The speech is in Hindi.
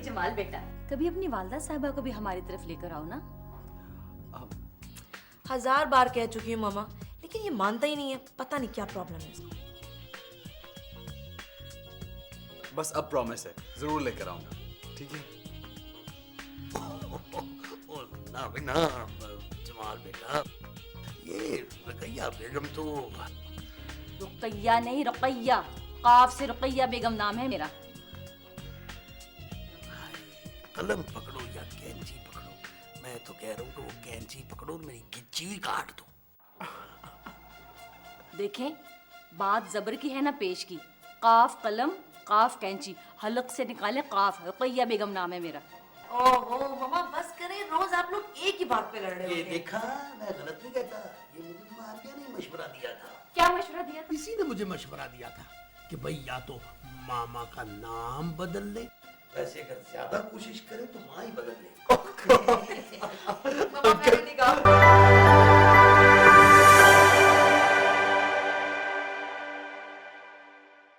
जमाल बेटा, कभी अपनी वालदा साहबा को भी हमारी तरफ लेकर आओ ना। 1000 बार कह चुकी हूँ मामा, लेकिन ये मानता ही नहीं है। पता नहीं क्या प्रॉब्लम है इसको। बस अब प्रॉमिस है, जरूर लेकर आऊंगा, ठीक है? ना बिना जमाल बेटा, ये रकैया बेगम तो रुकैया नहीं, रुकैया, काफ से रुकैया बेगम नाम है मेरा। कलम पकड़ो या कैंची पकड़ो, मैं तो कह रहा हूँ कि वो कैंची पकड़ो और मेरी गिच्ची भी काट दो। देखें, बात जबर की है ना पेश की। काफ कलम, काफ कैंची, हलक से निकाले काफ, रुकैया बेगम नाम है मेरा। ओहो मामा बस करें, रोज आप लोग एक ही बात पे लड़ रहे ये होते हैं। देखा, मैं गलत नहीं कहता, ये मुझे तुम्हारे ने मशवरा दिया था। क्या मशवरा दिया था? किसी ने मुझे मशवरा दिया था कि भाई या तो मामा का नाम बदल ले, वैसे अगर ज्यादा कोशिश करे तो माँ ही बदल ले।